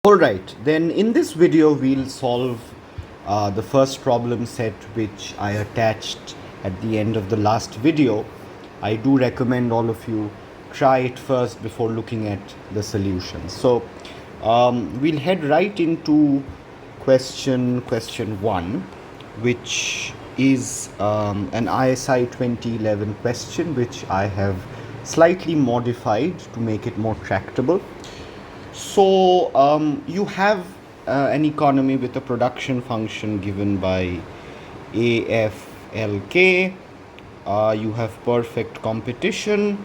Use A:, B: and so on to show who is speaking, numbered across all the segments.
A: Alright, then in this video we'll solve the first problem set which I attached at the end of the last video. I do recommend all of you try it first before looking at the solution. So we'll head right into question 1, which is an ISI 2011 question which I have slightly modified to make it more tractable. So you have an economy with a production function given by AFLK. You have perfect competition,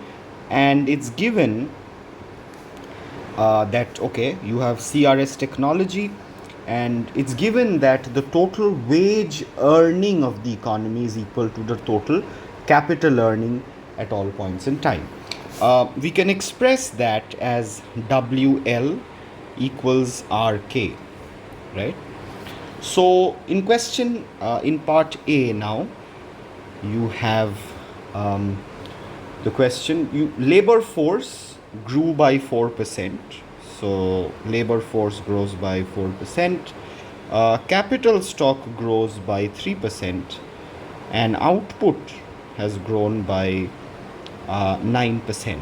A: and it's given that you have CRS technology, and it's given that the total wage earning of the economy is equal to the total capital earning at all points in time. We can express that as WL equals RK, right? So in question, in part A now, you have the question, labor force grew by 4%. So labor force grows by 4%, capital stock grows by 3%, and output has grown by 9%.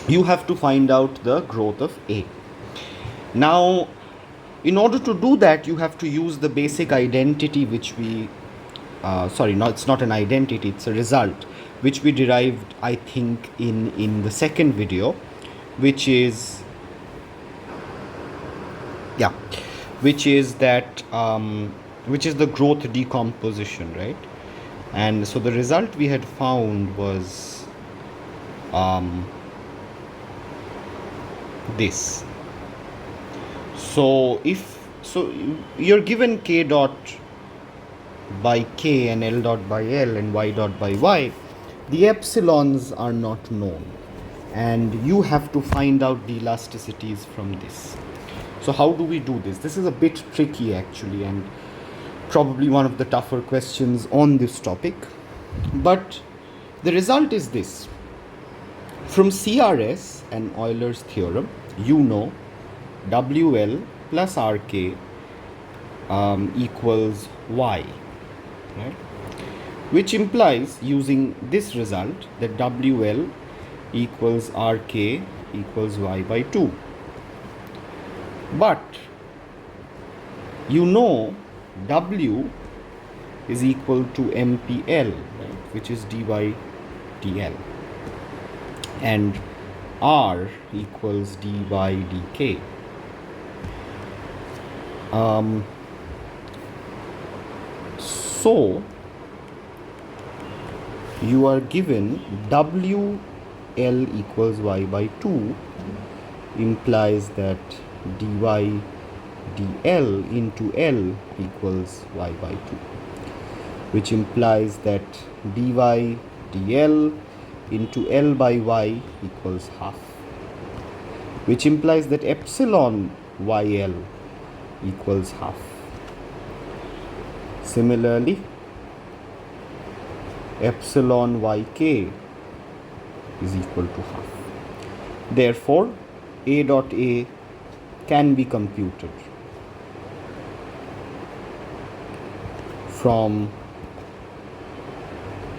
A: You have to find out the growth of A. Now, in order to do that, you have to use the basic identity which we, it's not an identity, it's a result, which we derived, I think, in the second video, which is the growth decomposition, right? And so the result we had found was this. So you're given k dot by k and l dot by l and y dot by y. The epsilons are not known, and you have to find out the elasticities from this. So how do we do this? This is a bit tricky actually, and probably one of the tougher questions on this topic. But the result is this. From CRS and Euler's theorem, you know WL plus RK equals Y, right? Which implies, using this result, that WL equals RK equals Y by 2. But you know W is equal to MPL, right, which is dy dl, and R equals dy dk. So you are given WL equals y by 2 implies that dy dl into L equals y by 2, which implies that dy dl into L by y equals half, which implies that epsilon yl equals half. Similarly, epsilon yk is equal to half. Therefore, A dot A can be computed from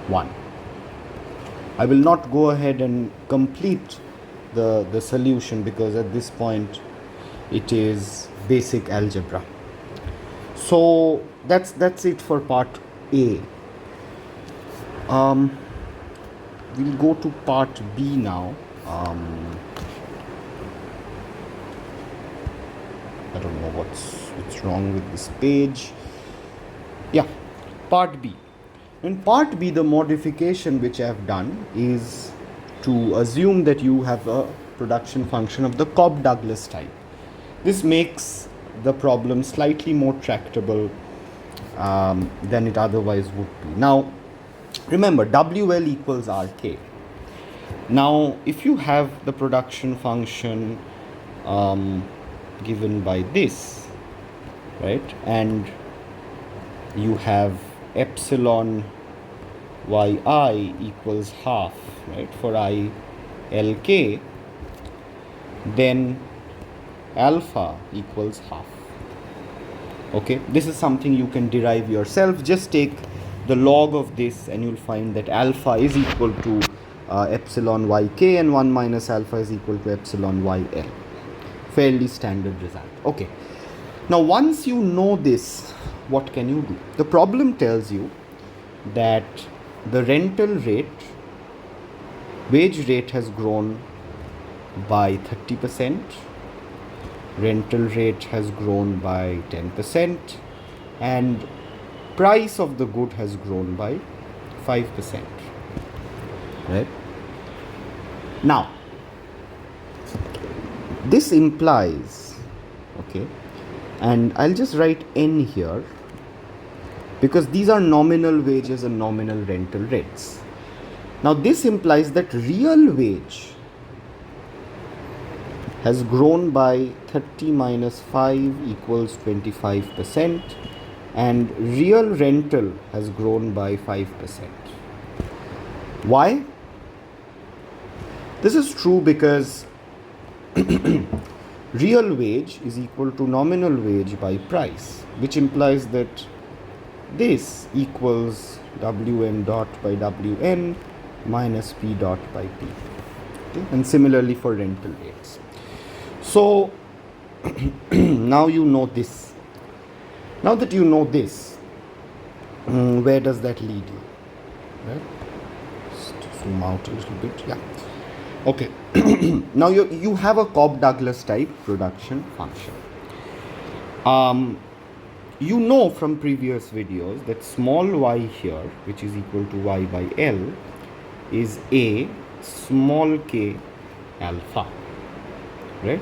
A: 1. I will not go ahead and complete the solution because at this point it is basic algebra. So that's it for part A. We'll go to part B now. I don't know what's wrong with this page. Yeah, part B. In part B, the modification which I have done is to assume that you have a production function of the Cobb-Douglas type. This makes the problem slightly more tractable than it otherwise would be. Now, remember, WL equals RK. Now, if you have the production function given by this, right, and you have epsilon yi equals half, right, for I LK, then alpha equals half. Okay, this is something you can derive yourself. Just take the log of this and you'll find that alpha is equal to epsilon yk, and 1 minus alpha is equal to epsilon yl. Fairly standard result. Okay, now once you know this, what can you do? The problem tells you that the rental rate, wage rate has grown by 30%, rental rate has grown by 10%, and price of the good has grown by 5%. Right? Now, this implies, okay, and I'll just write N here because these are nominal wages and nominal rental rates. Now, this implies that real wage has grown by 30 minus 5 equals 25%, and real rental has grown by 5%. Why? This is true because real wage is equal to nominal wage by price, which implies that this equals Wn dot by Wn minus P dot by P. Okay? And similarly for rental rates. So now you know this. Now that you know this, where does that lead you? Right? Just zoom out a little bit. Yeah. Okay. Now you have a Cobb-Douglas type production function. You know from previous videos that small y here, which is equal to y by L, is a small k alpha. Right?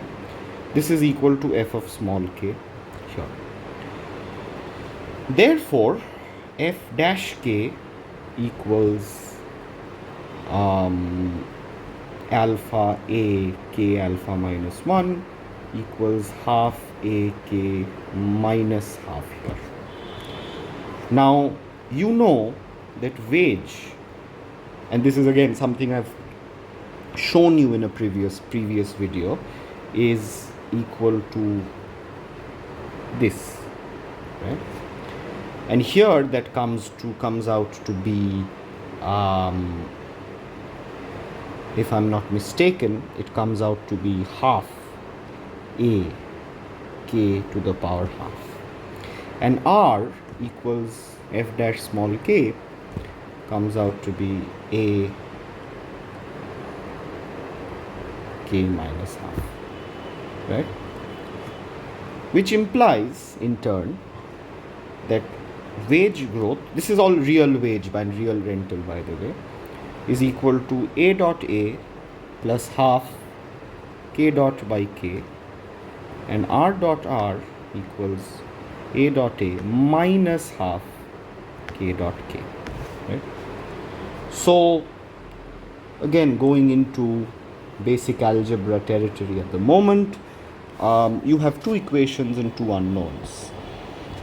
A: This is equal to f of small k here. Therefore, f dash k equals alpha a k alpha minus 1 equals half a k minus half here. Now, you know that wage, and this is again something I've shown you in a previous video, is equal to this, right? And here that comes out to be, if I'm not mistaken, it comes out to be half a k to the power half, and r equals f dash small k comes out to be a k minus half, right? Which implies in turn that wage growth, this is all real wage and real rental by the way, is equal to a dot a plus half k dot by k, and r dot r equals a dot a minus half k dot k, right? So again, going into basic algebra territory at the moment, you have two equations and two unknowns.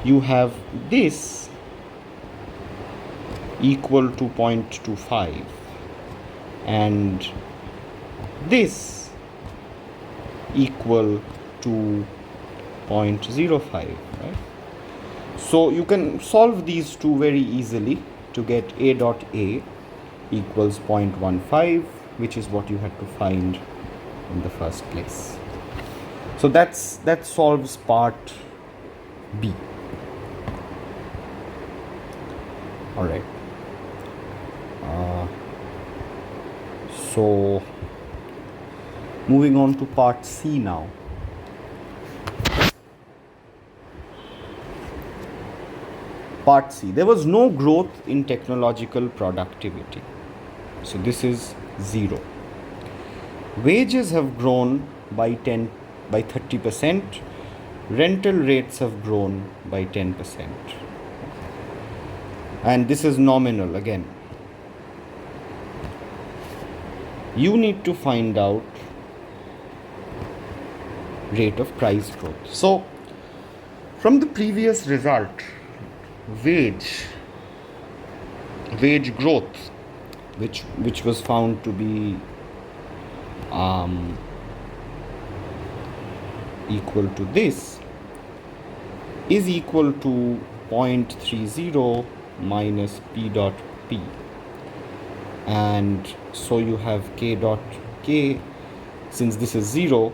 A: You have this equal to 0.25 and this equal to 0.05, right? So you can solve these two very easily to get a dot a equals 0.15, which is what you had to find in the first place. So that solves part B. All right. So moving on to part C now. Part C. There was no growth in technological productivity. So this is 0. Wages have grown by 30%. Rental rates have grown by 10%. And this is nominal again. You need to find out rate of price growth. So from the previous result, wage growth, which was found to be equal to this is equal to 0.30 minus P dot P. And so you have K dot K, since this is 0,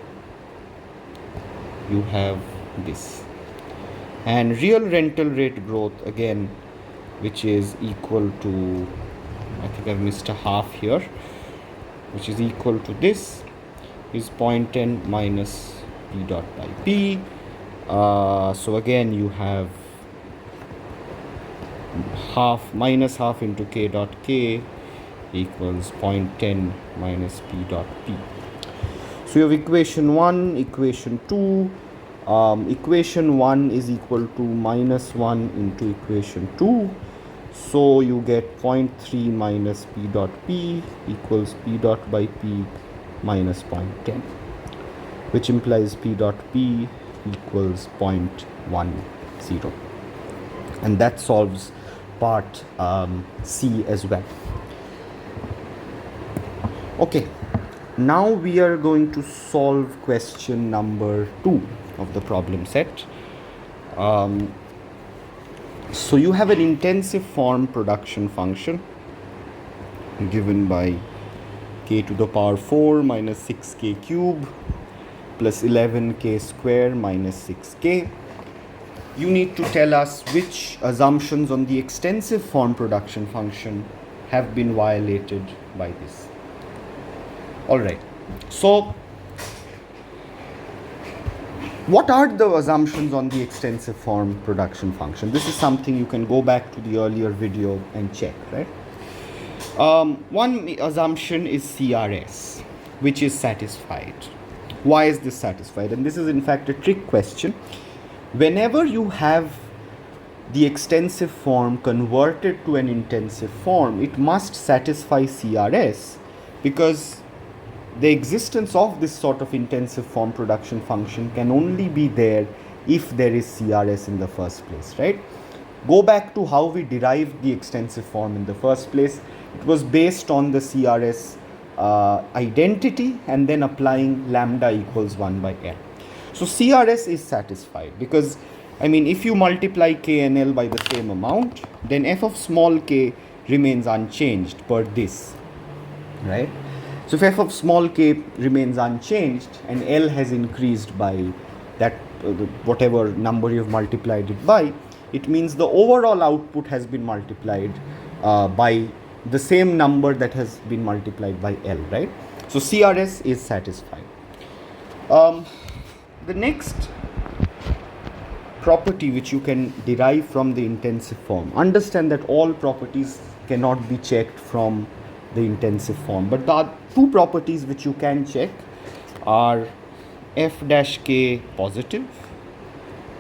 A: you have this. And real rental rate growth, again, which is equal to, I think I've missed a half here, which is equal to this, is 0.10 minus P dot by P. So again you have minus half into K dot K equals 0.10 minus P dot P. So you have equation 1, equation 2. Equation 1 is equal to minus 1 into equation 2. So you get 0.3 minus P dot P equals P dot by P minus 0.10, which implies P dot P equals 0.10. And that solves part C as well. Okay, now we are going to solve question number 2 of the problem set. So you have an intensive form production function given by k to the power 4 minus 6k cube plus 11k square minus 6k. You need to tell us which assumptions on the extensive form production function have been violated by this. Alright, so what are the assumptions on the extensive form production function? This is something you can go back to the earlier video and check, right? One assumption is CRS, which is satisfied. Why is this satisfied? And this is in fact a trick question. Whenever you have the extensive form converted to an intensive form, it must satisfy CRS, because the existence of this sort of intensive form production function can only be there if there is CRS in the first place, right? Go back to how we derived the extensive form in the first place. It was based on the CRS identity and then applying lambda equals 1 by L. So CRS is satisfied because, I mean, if you multiply K and L by the same amount, then f of small k remains unchanged per this, right? So if f of small k remains unchanged and L has increased by that whatever number you've multiplied it by, it means the overall output has been multiplied by the same number that has been multiplied by L, right? So CRS is satisfied. The next property which you can derive from the intensive form, understand that all properties cannot be checked from the intensive form, but the two properties which you can check are f dash k positive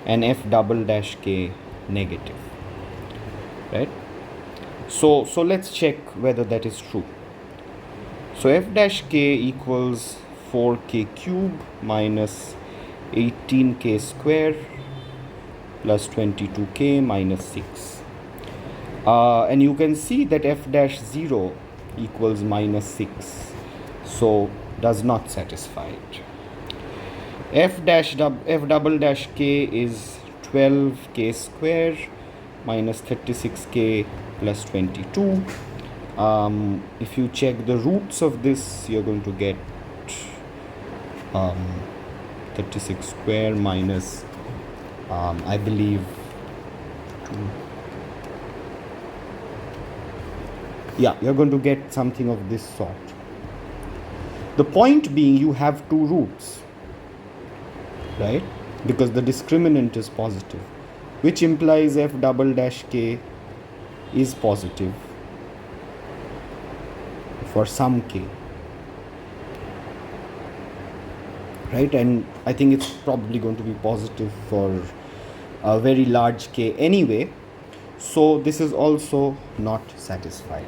A: and f double dash k negative, right? So let's check whether that is true. So f dash k equals 4k cube minus 18k square plus 22k minus 6. And you can see that f dash 0 equals minus 6, so does not satisfy it. F double dash k is 12k square minus 36k plus 22. If you check the roots of this, you're going to get 36 square minus I believe 2. Yeah, you're going to get something of this sort. The point being, you have two roots, right? Because the discriminant is positive, which implies f double dash k is positive for some k, right? And I think it's probably going to be positive for a very large k anyway. So this is also not satisfied.